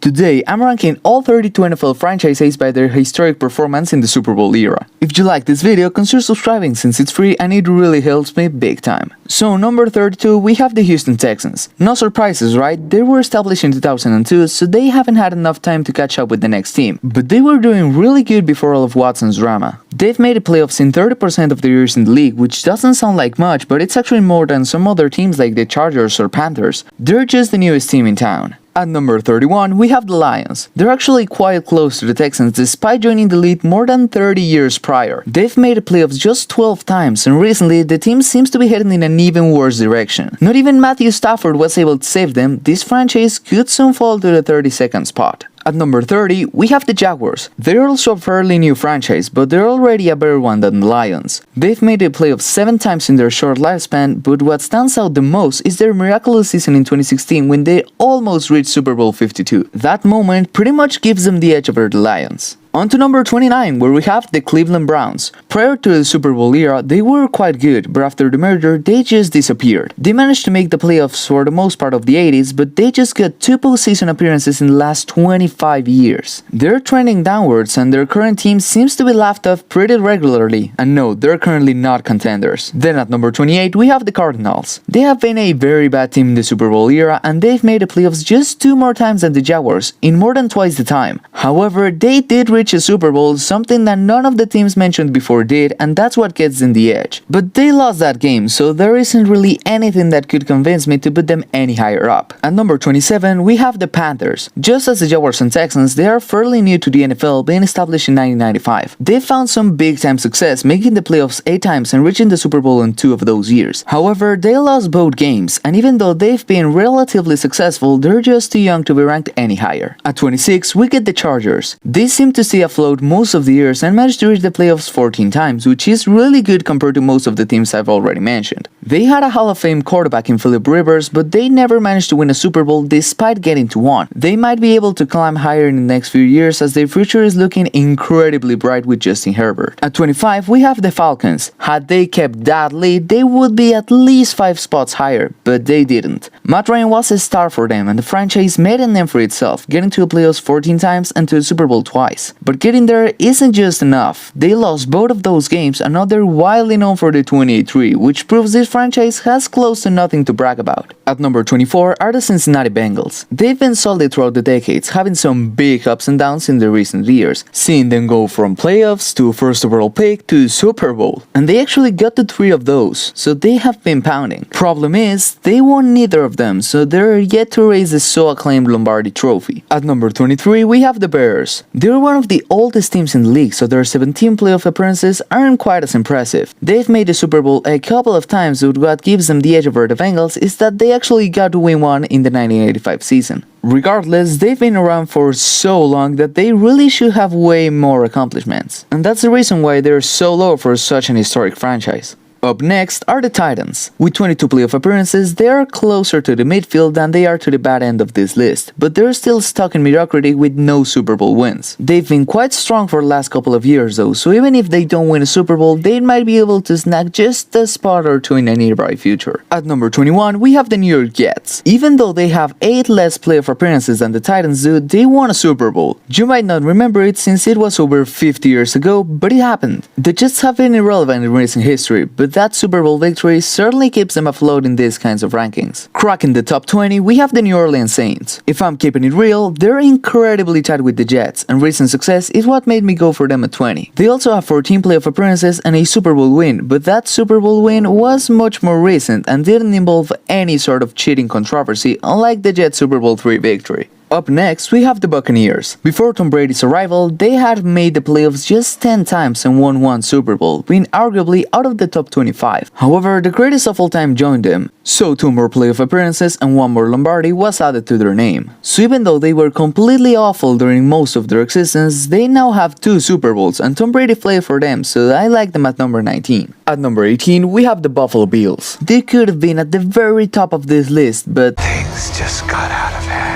Today, I'm ranking all 32 NFL franchises by their historic performance in the Super Bowl era. If you like this video, consider subscribing since it's free and it really helps me big time. So number 32, we have the Houston Texans. No surprises, right? They were established in 2002, so they haven't had enough time to catch up with the next team. But they were doing really good before all of Watson's drama. They've made the playoffs in 30% of the years in the league, which doesn't sound like much, but it's actually more than some other teams like the Chargers or Panthers. They're just the newest team in town. At number 31, we have the Lions. They're actually quite close to the Texans despite joining the league more than 30 years prior. They've made the playoffs just 12 times, and recently the team seems to be heading in an even worse direction. Not even Matthew Stafford was able to save them. This franchise could soon fall to the 32nd spot. At number 30, we have the Jaguars. They're also a fairly new franchise, but they're already a better one than the Lions. They've made the playoffs 7 times in their short lifespan, but what stands out the most is their miraculous season in 2016 when they almost reached Super Bowl 52. That moment pretty much gives them the edge over the Lions. On to number 29, where we have the Cleveland Browns. Prior to the Super Bowl era, they were quite good, but after the merger, they just disappeared. They managed to make the playoffs for the most part of the 80s, but they just got 2 postseason appearances in the last 25 years. They're trending downwards, and their current team seems to be laughed off pretty regularly, and no, they're currently not contenders. Then at number 28, we have the Cardinals. They have been a very bad team in the Super Bowl era, and they've made the playoffs just 2 more times than the Jaguars, in more than twice the time. However, they did reach a Super Bowl, something that none of the teams mentioned before did, and that's what gets them the edge. But they lost that game, so there isn't really anything that could convince me to put them any higher up. At number 27, we have the Panthers. Just as the Jaguars and Texans, they are fairly new to the NFL, being established in 1995. They found some big-time success, making the playoffs 8 times and reaching the Super Bowl in 2 of those years. However, they lost both games, and even though they've been relatively successful, they're just too young to be ranked any higher. At 26, we get the Chargers. They seem to stay afloat most of the years and managed to reach the playoffs 14 times, which is really good compared to most of the teams I've already mentioned. They had a Hall of Fame quarterback in Philip Rivers, but they never managed to win a Super Bowl despite getting to one. They might be able to climb higher in the next few years as their future is looking incredibly bright with Justin Herbert. At 25, we have the Falcons. Had they kept that lead, they would be at least 5 spots higher, but they didn't. Matt Ryan was a star for them, and the franchise made a name for itself, getting to the playoffs 14 times and to the Super Bowl twice. But getting there isn't just enough. They lost both of those games, and now they're widely known for the 28-3, which proves this franchise has close to nothing to brag about. At number 24 are the Cincinnati Bengals. They've been solid throughout the decades, having some big ups and downs in the recent years, seeing them go from playoffs to first overall pick to Super Bowl. And they actually got to 3 of those, so they have been pounding. Problem is, they won neither of them, so they're yet to raise the so acclaimed Lombardi Trophy. At number 23, we have the Bears. They're one of the oldest teams in the league, so their 17 playoff appearances aren't quite as impressive. They've made the Super Bowl a couple of times, but what gives them the edge over the Bengals is that they actually got to win one in the 1985 season. Regardless, they've been around for so long that they really should have way more accomplishments. And that's the reason why they're so low for such an historic franchise. Up next are the Titans. With 22 playoff appearances, they are closer to the midfield than they are to the bad end of this list, but they're still stuck in mediocrity with no Super Bowl wins. They've been quite strong for the last couple of years though, so even if they don't win a Super Bowl, they might be able to snag just a spot or 2 in a nearby future. At number 21, we have the New York Jets. Even though they have 8 less playoff appearances than the Titans do, they won a Super Bowl. You might not remember it since it was over 50 years ago, but it happened. The Jets have been irrelevant in recent history, but that Super Bowl victory certainly keeps them afloat in these kinds of rankings. Cracking the top 20, we have the New Orleans Saints. If I'm keeping it real, they're incredibly tight with the Jets, and recent success is what made me go for them at 20. They also have 14 playoff appearances and a Super Bowl win, but that Super Bowl win was much more recent and didn't involve any sort of cheating controversy, unlike the Jets Super Bowl III victory. Up next, we have the Buccaneers. Before Tom Brady's arrival, they had made the playoffs just 10 times and won 1 Super Bowl, being arguably out of the top 25. However, the greatest of all time joined them, so 2 more playoff appearances and 1 more Lombardi was added to their name. So even though they were completely awful during most of their existence, they now have 2 Super Bowls, and Tom Brady played for them, so I like them at number 19. At number 18, we have the Buffalo Bills. They could have been at the very top of this list, but things just got out of hand.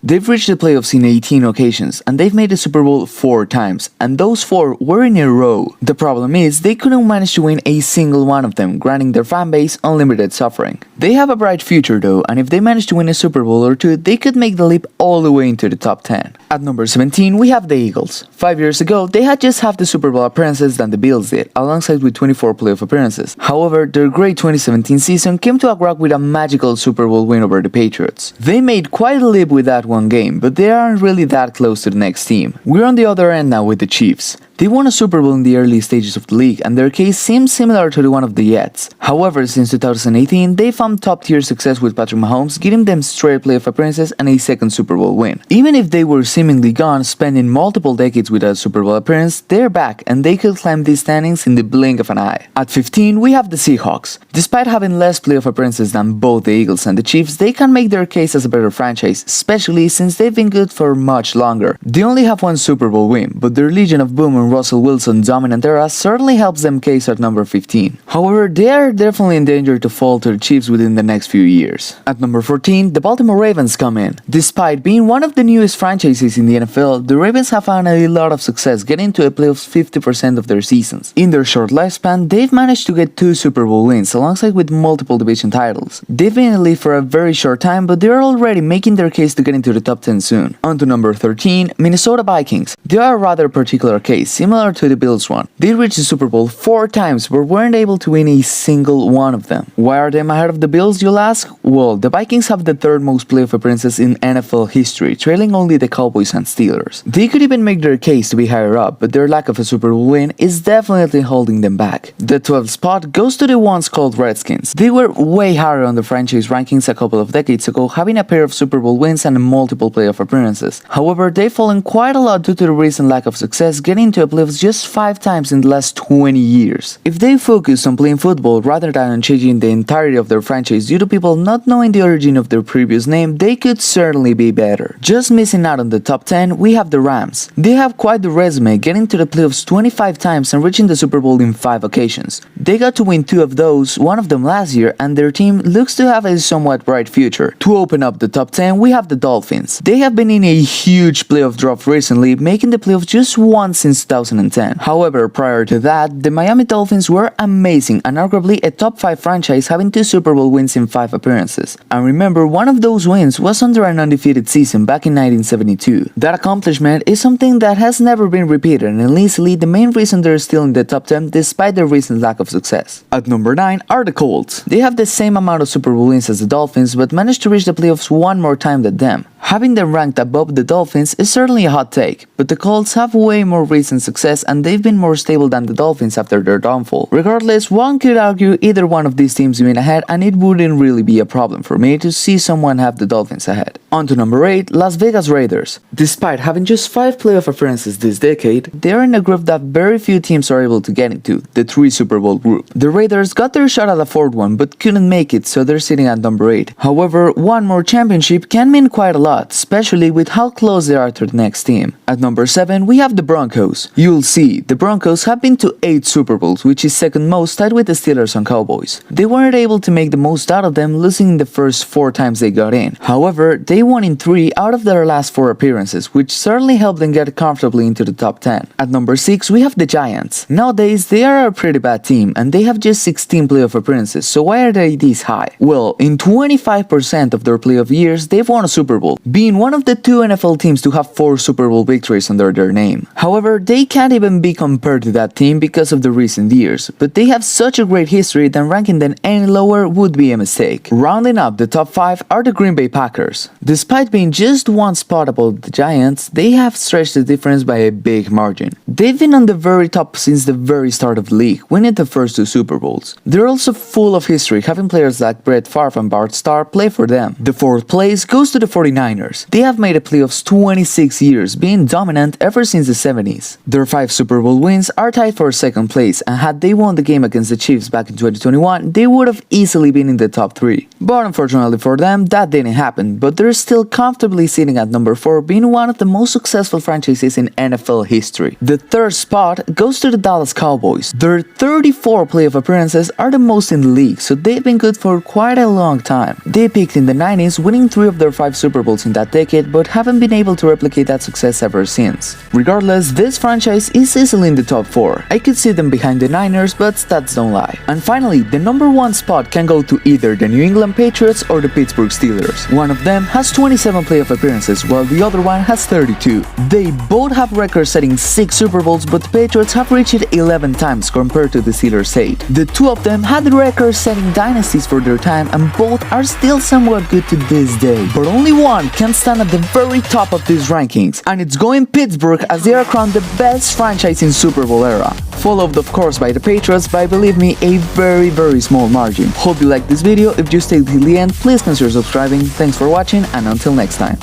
They've reached the playoffs in 18 occasions, and they've made the Super Bowl 4 times, and those 4 were in a row. The problem is, they couldn't manage to win a single one of them, granting their fanbase unlimited suffering. They have a bright future though, and if they manage to win a Super Bowl or 2, they could make the leap all the way into the top 10. At number 17, we have the Eagles. 5 years ago, they had just half the Super Bowl appearances than the Bills did, alongside with 24 playoff appearances. However, their great 2017 season came to a crack with a magical Super Bowl win over the Patriots. They made quite a leap with that one game, but they aren't really that close to the next team. We're on the other end now with the Chiefs. They won a Super Bowl in the early stages of the league, and their case seems similar to the one of the Jets. However, since 2018, they found top-tier success with Patrick Mahomes, giving them straight playoff appearances and a second Super Bowl win. Even if they were seemingly gone, spending multiple decades without a Super Bowl appearance, they're back, and they could climb these standings in the blink of an eye. At 15, we have the Seahawks. Despite having less playoff appearances than both the Eagles and the Chiefs, they can make their case as a better franchise, especially since they've been good for much longer. They only have one Super Bowl win, but their Legion of Boom and Russell Wilson's dominant era certainly helps them case at number 15. However, they are definitely in danger to fall to the Chiefs within the next few years. At number 14, the Baltimore Ravens come in. Despite being one of the newest franchises in the NFL, the Ravens have had a lot of success getting to the playoffs 50% of their seasons. In their short lifespan, they've managed to get 2 Super Bowl wins alongside with multiple division titles. They've been in the league for a very short time, but they're already making their case to get into the top 10 soon. On to number 13, Minnesota Vikings. They are a rather particular case, similar to the Bills one. They reached the Super Bowl 4 times but weren't able to win a single one of them. Why are they ahead of the Bills, you'll ask? Well, the Vikings have the 3rd most playoff appearances in NFL history, trailing only the Cowboys and Steelers. They could even make their case to be higher up, but their lack of a Super Bowl win is definitely holding them back. The 12th spot goes to the ones called Redskins. They were way higher on the franchise rankings a couple of decades ago, having a pair of Super Bowl wins and multiple playoff appearances. However, they've fallen quite a lot due to the recent lack of success, getting into the playoffs just 5 times in the last 20 years. If they focus on playing football rather than on changing the entirety of their franchise due to people not knowing the origin of their previous name, they could certainly be better. Just missing out on the top 10, we have the Rams. They have quite the resume, getting to the playoffs 25 times and reaching the Super Bowl in 5 occasions. They got to win 2 of those, one of them last year, and their team looks to have a somewhat bright future. To open up the top 10, we have the Dolphins. They have been in a huge playoff drop recently, making the playoffs just once since 2010. However, prior to that, the Miami Dolphins were amazing and arguably a top 5 franchise, having 2 Super Bowl wins in 5 appearances. And remember, one of those wins was under an undefeated season back in 1972. That accomplishment is something that has never been repeated, and easily the main reason they're still in the top 10 despite their recent lack of success. At number 9 are the Colts. They have the same amount of Super Bowl wins as the Dolphins, but managed to reach the playoffs one more time than them. Having them ranked above the Dolphins is certainly a hot take, but the Colts have way more recent success and they've been more stable than the Dolphins after their downfall. Regardless, one could argue either one of these teams being ahead, and it wouldn't really be a problem for me to see someone have the Dolphins ahead. On to number 8, Las Vegas Raiders. Despite having just 5 playoff appearances this decade, they are in a group that very few teams are able to get into, the 3 Super Bowl group. The Raiders got their shot at a 4th one but couldn't make it, so they're sitting at number 8. However, one more championship can mean quite a lot, especially with how close they are to the next team. At number 7, we have the Broncos. You'll see, the Broncos have been to 8 Super Bowls, which is second most, tied with the Steelers and Cowboys. They weren't able to make the most out of them, losing in the first 4 times they got in. However, they won in 3 out of their last 4 appearances, which certainly helped them get comfortably into the top 10. At number 6, we have the Giants. Nowadays, they are a pretty bad team, and they have just 16 playoff appearances, so why are they this high? Well, in 25% of their playoff years, they've won a Super Bowl, being one of the 2 NFL teams to have 4 Super Bowl victories under their name. However, they can't even be compared to that team because of the recent years, but they have such a great history that ranking them any lower would be a mistake. Rounding up the top 5 are the Green Bay Packers. Despite being just 1 spot above the Giants, they have stretched the difference by a big margin. They've been on the very top since the very start of the league, winning the first 2 Super Bowls. They're also full of history, having players like Brett Favre and Bart Starr play for them. The 4th place goes to the 49ers. They have made the playoffs 26 years, being dominant ever since the 70s. Their 5 Super Bowl wins are tied for second place, and had they won the game against the Chiefs back in 2021, they would have easily been in the top 3. But unfortunately for them, that didn't happen, but they're still comfortably sitting at number 4, being one of the most successful franchises in NFL history. The third spot goes to the Dallas Cowboys. Their 34 playoff appearances are the most in the league, so they've been good for quite a long time. They peaked in the 90s, winning 3 of their 5 Super Bowls in that decade, but haven't been able to replicate that success ever since. Regardless, this franchise is easily in the top 4. I could see them behind the Niners, but stats don't lie. And finally, the number 1 spot can go to either the New England Patriots or the Pittsburgh Steelers. One of them has 27 playoff appearances, while the other one has 32. They both have record-setting 6 Super Bowls, but the Patriots have reached it 11 times compared to the Steelers' 8. The two of them had record-setting dynasties for their time, and both are still somewhat good to this day. But only one can stand at the very top of these rankings, and it's going Pittsburgh, as they are crowned the best franchise in Super Bowl era. Followed of course by the Patriots by, believe me, a very small margin. Hope you liked this video. If you stayed till the end, please consider subscribing. Thanks for watching, and until next time.